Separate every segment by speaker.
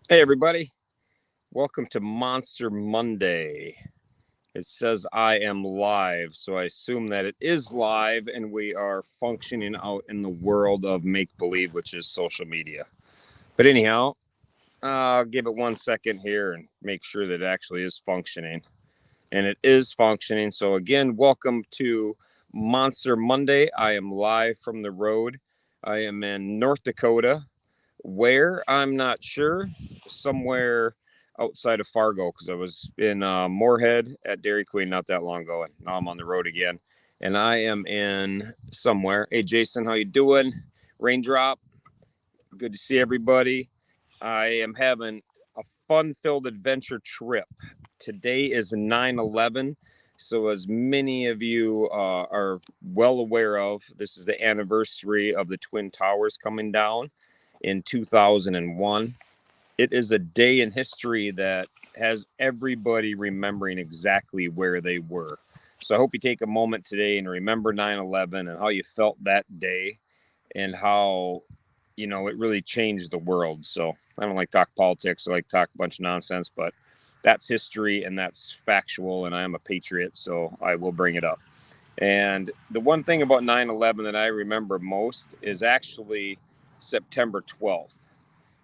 Speaker 1: Hey, everybody. Welcome to Monster Monday. It says I am live, so I assume that it is live and we are functioning out in the world of make believe, which is social media. But anyhow, I'll give it 1 second here and make sure that it actually is functioning. And it is functioning. So, again, welcome to Monster Monday. I am live from the road. I am in North Dakota. Where? I'm not sure. Somewhere outside of Fargo because I was in Moorhead at Dairy Queen not that long ago, and now I'm on the road again. And I am in somewhere. Hey, Jason, how you doing? Raindrop. Good to see everybody. I am having a fun-filled adventure trip. Today is 9/11. So, as many of you are well aware of, this is the anniversary of the Twin Towers coming down in 2001. It is a day in history that has everybody remembering exactly where they were. So I hope you take a moment today and remember 9/11 and how you felt that day and how, it really changed the world. So I don't like to talk politics. I like to talk a bunch of nonsense, but that's history and that's factual. And I am a patriot, so I will bring it up. And the one thing about 9/11 that I remember most is actually September 12th.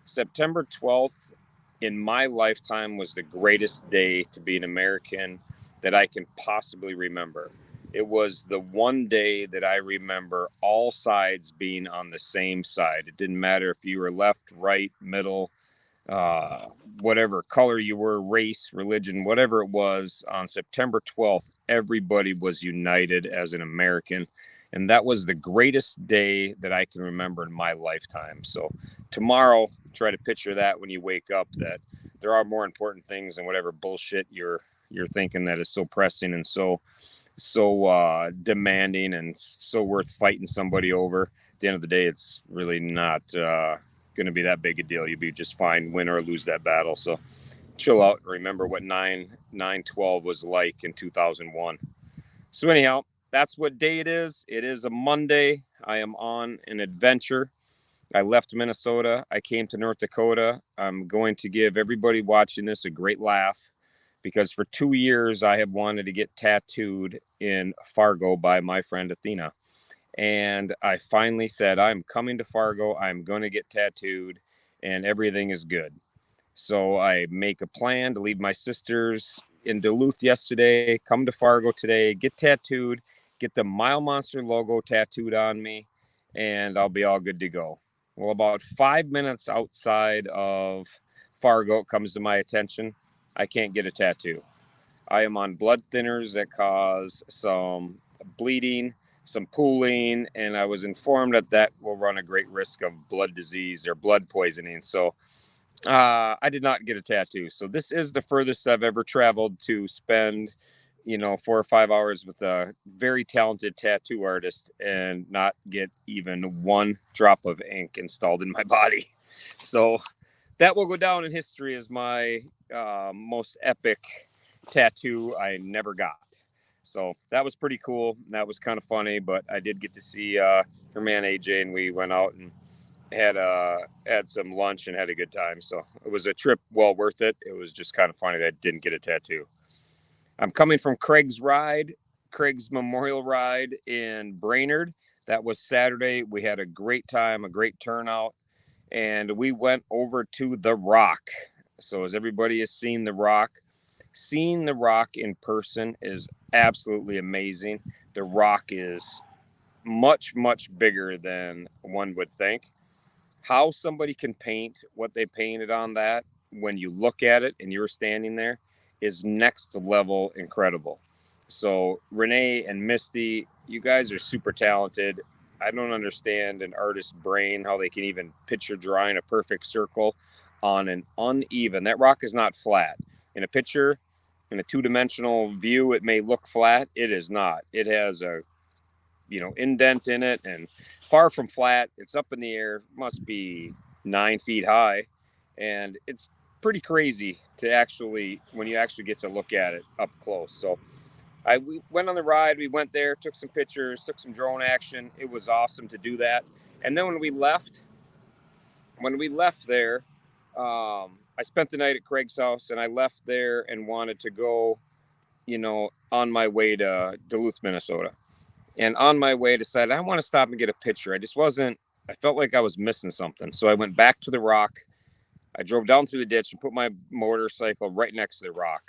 Speaker 1: September 12th in my lifetime was the greatest day to be an American that I can possibly remember. It was the one day that I remember all sides being on the same side. It didn't matter if you were left, right, middle, uh, whatever color you were, race, religion, whatever it was. On September 12th, everybody was united as an American. And that was the greatest day that I can remember in my lifetime. So, tomorrow, try to picture that when you wake up, that there are more important things than whatever bullshit you're thinking that is so pressing and so demanding and so worth fighting somebody over. At the end of the day, it's really not going to be that big a deal. You'll be just fine, win or lose that battle. So chill out and remember what 9/12 was like in 2001. So anyhow, that's what day it is. It is a Monday. I am on an adventure. I left Minnesota. I came to North Dakota. I'm going to give everybody watching this a great laugh because for 2 years I have wanted to get tattooed in Fargo by my friend Athena. And I finally said, I'm coming to Fargo. I'm going to get tattooed, and everything is good. So I make a plan to leave my sisters in Duluth yesterday, come to Fargo today, get tattooed, get the Mile Monster logo tattooed on me, and I'll be all good to go. Well, about 5 minutes outside of Fargo, it comes to my attention. I can't get a tattoo. I am on blood thinners that cause some bleeding, some pooling, and I was informed that that will run a great risk of blood disease or blood poisoning. So I did not get a tattoo. So this is the furthest I've ever traveled to spend, 4 or 5 hours with a very talented tattoo artist and not get even one drop of ink installed in my body. So that will go down in history as my most epic tattoo I never got. So that was pretty cool. That was kind of funny, but I did get to see her man AJ, and we went out and had some lunch and had a good time. So it was a trip well worth it. It was just kind of funny that I didn't get a tattoo. I'm coming from Craig's Memorial Ride in Brainerd. That was Saturday. We had a great time, a great turnout, and we went over to The Rock. So as everybody has seen The Rock, seeing The Rock in person is absolutely amazing. The Rock is much, much bigger than one would think. How somebody can paint what they painted on that when you look at it and you're standing there is next level incredible. So Renee and Misty, you guys are super talented. I don't understand an artist's brain how they can even picture drawing a perfect circle on an uneven. That rock is not flat. In a picture, in a two-dimensional view, it may look flat. It is not. It has a indent in it and far from flat. It's up in the air, must be 9 feet high, and it's pretty crazy to actually when you actually get to look at it up close. So we went on the ride. We went there, took some pictures, took some drone action. It was awesome to do that. And then when we left there, I spent the night at Craig's house, and I left there and wanted to go, on my way to Duluth, Minnesota. And on my way, decided I want to stop and get a picture. I felt like I was missing something. So I went back to the rock. I drove down through the ditch and put my motorcycle right next to the rock.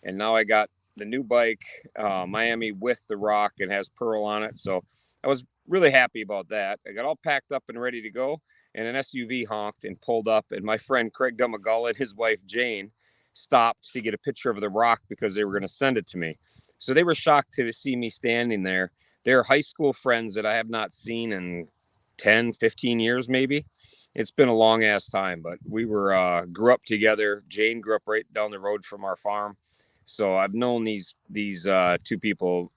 Speaker 1: And now I got the new bike, Miami, with the rock, and has Pearl on it. So I was really happy about that. I got all packed up and ready to go. And an SUV honked and pulled up. And my friend Craig Dummagull and his wife Jane stopped to get a picture of the rock because they were going to send it to me. So they were shocked to see me standing there. They're high school friends that I have not seen in 10, 15 years, maybe. It's been a long ass time, but we grew up together. Jane grew up right down the road from our farm. So I've known these two people,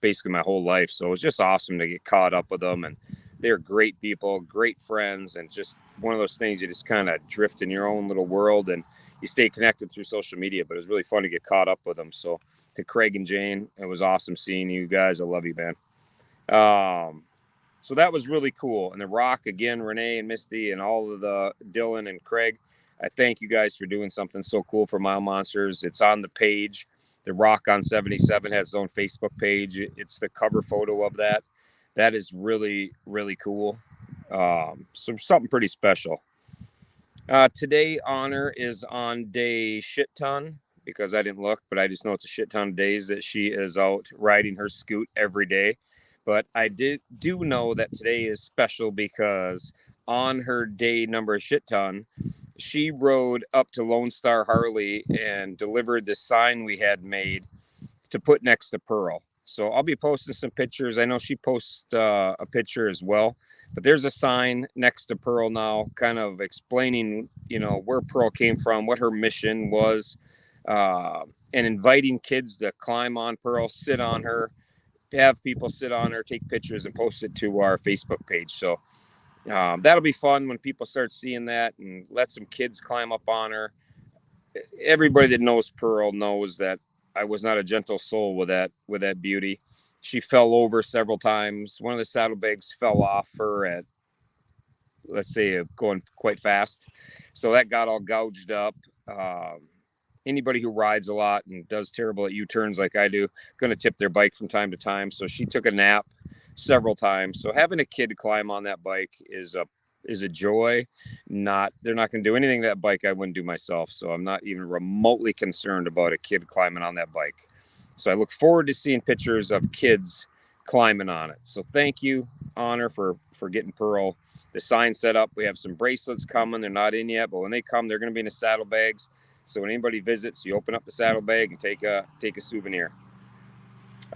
Speaker 1: basically my whole life. So it was just awesome to get caught up with them. And they're great people, great friends, and just one of those things you just kind of drift in your own little world and you stay connected through social media. But it was really fun to get caught up with them. So to Craig and Jane, it was awesome seeing you guys. I love you, man. So that was really cool. And the Rock, again, Renee and Misty and all of the Dylan and Craig, I thank you guys for doing something so cool for Mile Monsters. It's on the page. The Rock on 77 has its own Facebook page. It's the cover photo of that. That is really, really cool. So something pretty special. Today, Honor is on day shit ton because I didn't look, but I just know it's a shit ton of days that she is out riding her scoot every day. But I do know that today is special because on her day number shit ton, she rode up to Lone Star Harley and delivered the sign we had made to put next to Pearl. So I'll be posting some pictures. I know she posts a picture as well. But there's a sign next to Pearl now, kind of explaining, where Pearl came from, what her mission was, and inviting kids to climb on Pearl, sit on her, have people sit on her, take pictures, and post it to our Facebook page. So that'll be fun when people start seeing that and let some kids climb up on her. Everybody that knows Pearl knows that I was not a gentle soul with that beauty. She fell over several times. One of the saddlebags fell off her at, let's say, going quite fast. So that got all gouged up. Anybody who rides a lot and does terrible at U-turns like I do, going to tip their bike from time to time. So she took a nap several times. So having a kid climb on that bike is a joy. They're not going to do anything to that bike I wouldn't do myself. So I'm not even remotely concerned about a kid climbing on that bike. So I look forward to seeing pictures of kids climbing on it. So thank you, Honor, for getting Pearl the sign set up. We have some bracelets coming. They're not in yet, but when they come, they're going to be in the saddlebags. So when anybody visits, you open up the saddlebag and take a souvenir.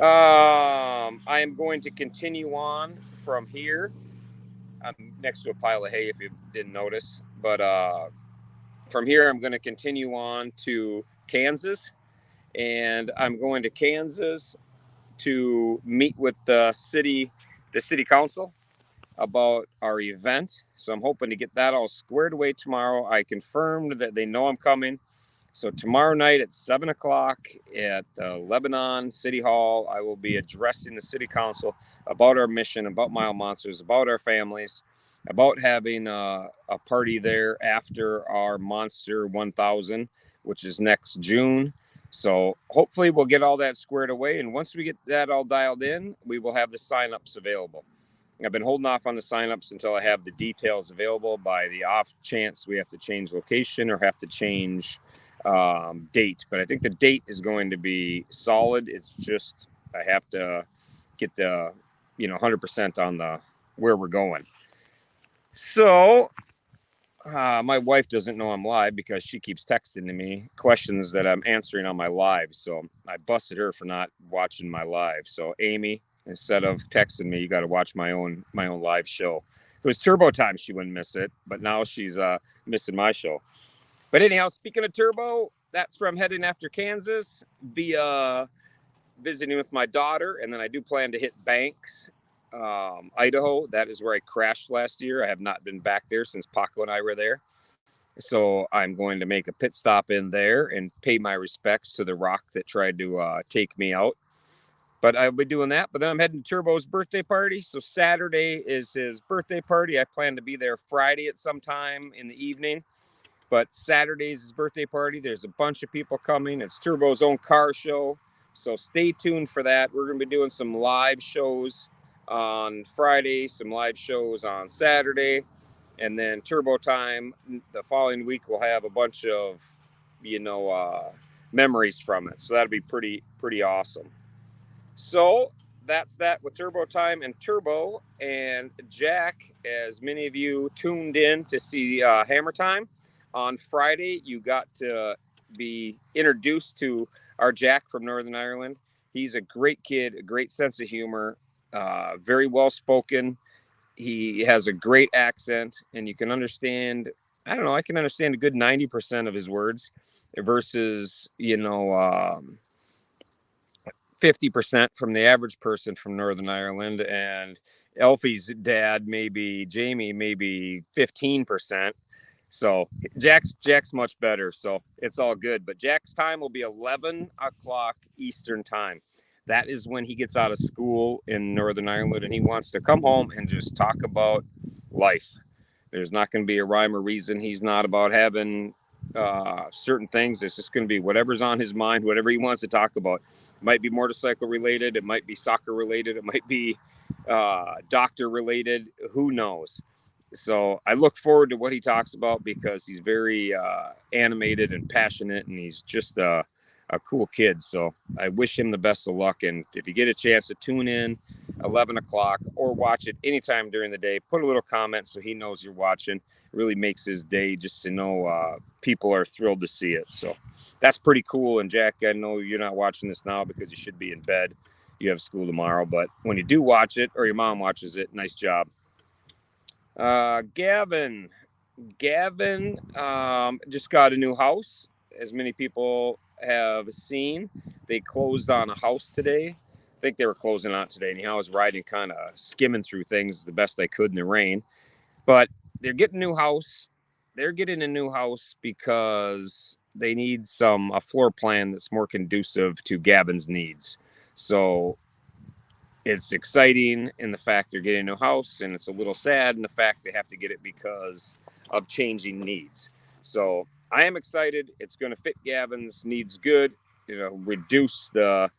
Speaker 1: I am going to continue on from here. I'm next to a pile of hay if you didn't notice. But from here, I'm going to continue on to Kansas. And I'm going to Kansas to meet with the city council about our event. So I'm hoping to get that all squared away tomorrow. I confirmed that they know I'm coming. So tomorrow night at 7:00 at Lebanon City Hall, I will be addressing the city council about our mission, about Mile Monsters, about our families, about having a party there after our Monster 1000, which is next June. So hopefully we'll get all that squared away. And once we get that all dialed in, we will have the signups available. I've been holding off on the signups until I have the details available. By the off chance we have to change location or have to change date. But I think the date is going to be solid. It's just I have to get the 100% on where we're going. So my wife doesn't know I'm live because she keeps texting to me questions that I'm answering on my live. So I busted her for not watching my live. So Amy, instead of texting me, you got to watch my own live show. If it was Turbo Time, she wouldn't miss it. But now she's missing my show. But anyhow, speaking of Turbo, that's where I'm heading after Kansas via visiting with my daughter. And then I do plan to hit Banks, Idaho. That is where I crashed last year. I have not been back there since Paco and I were there. So I'm going to make a pit stop in there and pay my respects to the Rock that tried to take me out. But I'll be doing that. But then I'm heading to Turbo's birthday party. So Saturday is his birthday party. I plan to be there Friday at some time in the evening. But Saturday's his birthday party. There's a bunch of people coming. It's Turbo's own car show. So stay tuned for that. We're going to be doing some live shows on Friday, some live shows on Saturday. And then Turbo Time the following week will have a bunch of, memories from it. So that'll be pretty awesome. So that's that with Turbo Time and Turbo and Jack. As many of you tuned in to see Hammer Time on Friday, you got to be introduced to our Jack from Northern Ireland. He's a great kid, a great sense of humor, very well spoken. He has a great accent, and you can understand. I don't know. I can understand a good 90% of his words versus 50% from the average person from Northern Ireland, and Elfie's dad, maybe Jamie, maybe 15%. So Jack's much better. So it's all good. But Jack's time will be 11 o'clock Eastern time. That is when he gets out of school in Northern Ireland, and he wants to come home and just talk about life. There's not going to be a rhyme or reason. He's not about having certain things. It's just going to be whatever's on his mind, whatever he wants to talk about. It might be motorcycle related. It might be soccer related. It might be doctor related. Who knows? So I look forward to what he talks about because he's very animated and passionate, and he's just a cool kid. So I wish him the best of luck. And if you get a chance to tune in 11 o'clock or watch it anytime during the day, put a little comment so he knows you're watching. It really makes his day just to know people are thrilled to see it. So that's pretty cool. And Jack, I know you're not watching this now because you should be in bed. You have school tomorrow. But when you do watch it, or your mom watches it, nice job. Gavin just got a new house. As many people have seen, they closed on a house today. I think they were closing on it today. Anyhow, I was riding, kind of skimming through things the best I could in the rain. But they're getting a new house. They're getting a new house because they need a floor plan that's more conducive to Gavin's needs. So it's exciting in the fact they're getting a new house, and it's a little sad in the fact they have to get it because of changing needs. So I am excited. It's going to fit Gavin's needs good, reduce the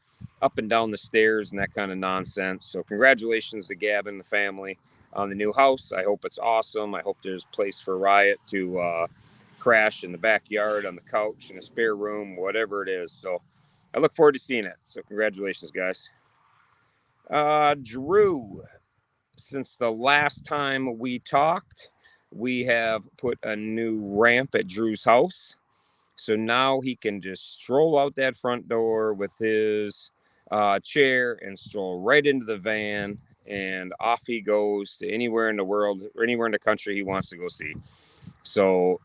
Speaker 1: up and down the stairs and that kind of nonsense. So congratulations to Gavin and the family on the new house. I hope it's awesome. I hope there's a place for Riot to crash in the backyard, on the couch, in a spare room, whatever it is. So I look forward to seeing it. So congratulations, guys. Drew, since the last time we talked, we have put a new ramp at Drew's house. So now he can just stroll out that front door with his chair and stroll right into the van, and off he goes to anywhere in the world or anywhere in the country he wants to go see. So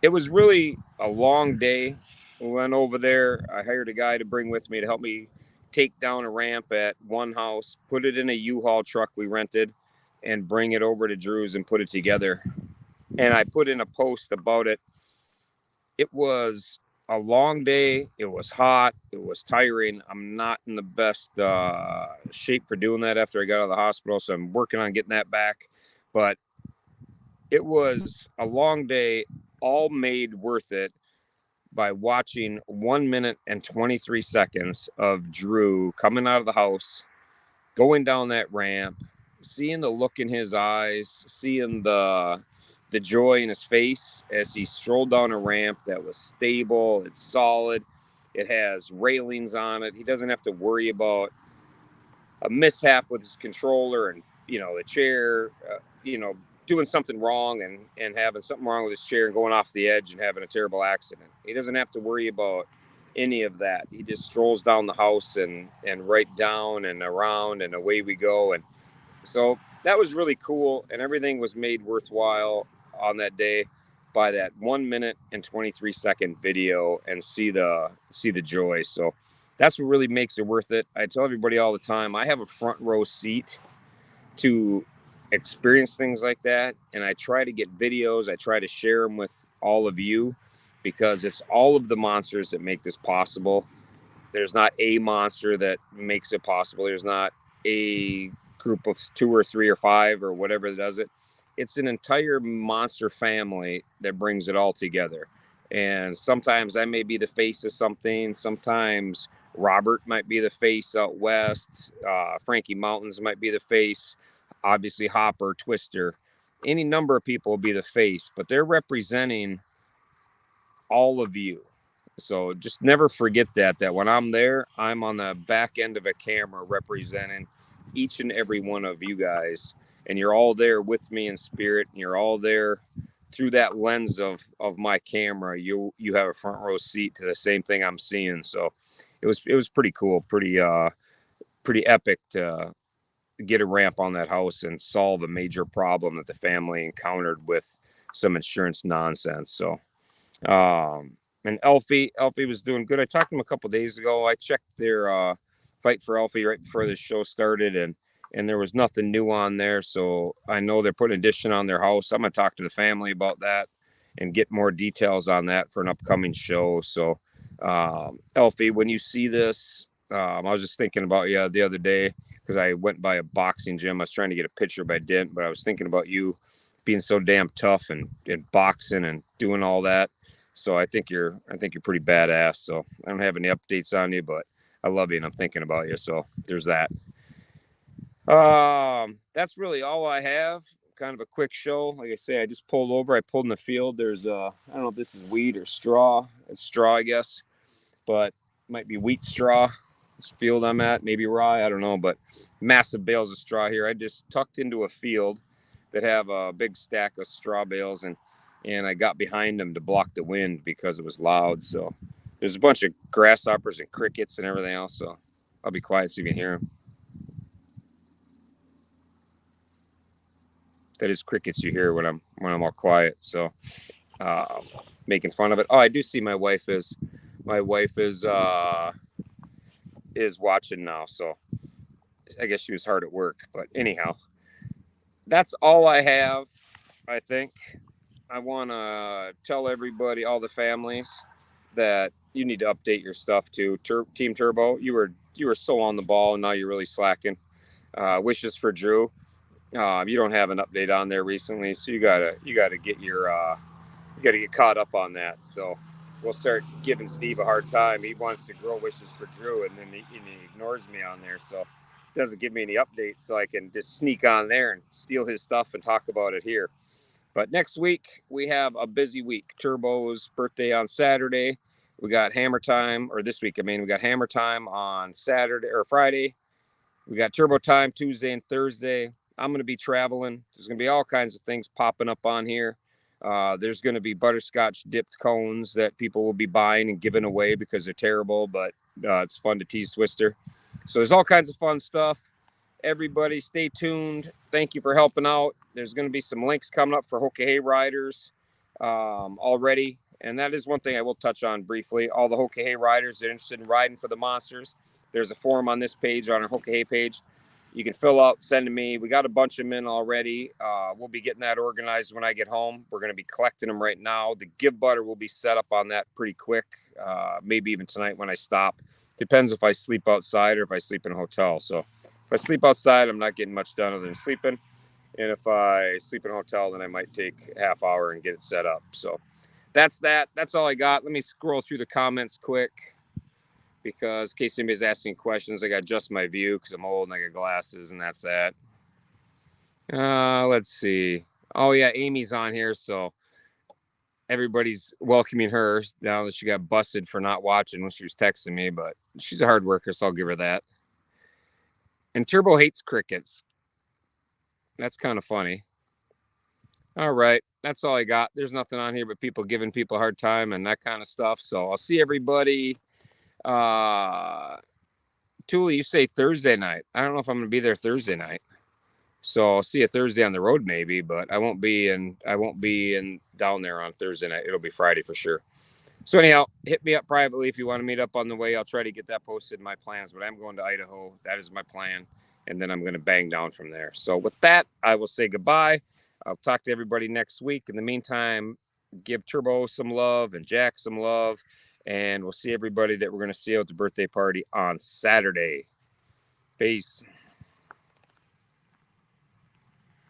Speaker 1: it was really a long day. We went over there. I hired a guy to bring with me to help me take down a ramp at one house, put it in a U-Haul truck we rented, and bring it over to Drew's and put it together. And I put in a post about it. It was a long day. It was hot. It was tiring. I'm not in the best shape for doing that after I got out of the hospital, so I'm working on getting that back. But it was a long day, all made worth it by watching 1 minute and 23 seconds of Drew coming out of the house, going down that ramp, seeing the look in his eyes, seeing the joy in his face as he strolled down a ramp that was stable, it's solid, it has railings on it. He doesn't have to worry about a mishap with his controller and, the chair, doing something wrong and having something wrong with his chair and going off the edge and having a terrible accident. He doesn't have to worry about any of that. He just strolls down the house and right down and around, and away we go. And so that was really cool, and everything was made worthwhile on that day by that 1 minute and 23 second video, and see the joy. So that's what really makes it worth it. I tell everybody all the time, I have a front row seat to experience things like that, and I try to get videos. I try to share them with all of you because it's all of the monsters that make this possible. There's not a monster that makes it possible. There's not a group of 2 or 3 or 5 or whatever that does it. it's an entire monster family that brings it all together. And sometimes I may be the face of something. Sometimes Robert might be the face out west. Frankie Mountains might be the face. Obviously, Hopper, Twister, any number of people will be the face, but they're representing all of you. So just never forget that when I'm there, I'm on the back end of a camera representing each and every one of you guys. And you're all there with me in spirit. And you're all there through that lens of my camera. You have a front row seat to the same thing I'm seeing. So it was pretty cool, pretty epic to get a ramp on that house and solve a major problem that the family encountered with some insurance nonsense. So and Elfie was doing good. I talked to him a couple days ago. I checked their Fight for Elfie right before the show started, and there was nothing new on there. So I know they're putting addition on their house. I'm gonna talk to the family about that and get more details on that for an upcoming show. So Elfie, when you see this, I was just thinking about you the other day because I went by a boxing gym. I was trying to get a picture, but I didn't. But I was thinking about you being so damn tough and boxing and doing all that. So I think you're pretty badass. So I don't have any updates on you, but I love you and I'm thinking about you. So there's that. That's really all I have. Kind of a quick show. Like I say, I just pulled over. I pulled in the field. There's I don't know if this is wheat or straw. It's straw, I guess, but it might be wheat straw. This field I'm at, maybe rye. I don't know, but massive bales of straw here. I just tucked into a field that have a big stack of straw bales, and I got behind them to block the wind because it was loud. So there's a bunch of grasshoppers and crickets and everything else. So I'll be quiet so you can hear them. That is crickets you hear when I'm all quiet. So making fun of it. Oh, I do see my wife is watching now. So I guess she was hard at work. But anyhow, that's all I have. I think I want to tell everybody, all the families, that you need to update your stuff too. Team Turbo, you were so on the ball, and now you're really slacking. Wishes for Drew. You don't have an update on there recently, so you gotta get you gotta get caught up on that. So we'll start giving Steve a hard time. He wants to grow wishes for Drew, and then he ignores me on there. So doesn't give me any updates, so I can just sneak on there and steal his stuff and talk about it here. But next week, we have a busy week. Turbo's birthday on Saturday. We got Hammer Time, or this week, I mean, we got Hammer Time on Saturday or Friday. We got Turbo Time Tuesday and Thursday. I'm going to be traveling. There's going to be all kinds of things popping up on here. There's going to be butterscotch dipped cones that people will be buying and giving away because they're terrible, but it's fun to tease Twister. So there's all kinds of fun stuff. Everybody stay tuned. Thank you for helping out. There's going to be some links coming up for Hockey riders already. And that is one thing I will touch on briefly. All the Hockey riders that are interested in riding for the monsters, there's a form on this page, on our Hockey page. You can fill out, send to me. We got a bunch of them in already. We'll be getting that organized when I get home. We're going to be collecting them right now. The Give Butter will be set up on that pretty quick, maybe even tonight when I stop. Depends if I sleep outside or if I sleep in a hotel. So if I sleep outside, I'm not getting much done other than sleeping. And if I sleep in a hotel, then I might take a half hour and get it set up. So that's that. That's all I got. Let me scroll through the comments quick, because in case anybody's asking questions, I got just my view because I'm old and I got glasses, and that's that. Let's see. Oh yeah, Amy's on here, so everybody's welcoming her now that she got busted for not watching when she was texting me, but she's a hard worker, so I'll give her that. And Turbo hates crickets. That's kind of funny. All right, that's all I got. There's nothing on here but people giving people a hard time and that kind of stuff. So I'll see everybody. Thule, you say Thursday night. I don't know if I'm going to be there Thursday night. So I'll see you Thursday on the road maybe, but I won't be in down there on Thursday night. It'll be Friday for sure. So anyhow, hit me up privately if you want to meet up on the way. I'll try to get that posted in my plans, but I'm going to Idaho. That is my plan. And then I'm going to bang down from there. So with that, I will say goodbye. I'll talk to everybody next week. In the meantime, give Turbo some love and Jack some love. And we'll see everybody that we're going to see at the birthday party on Saturday. Peace.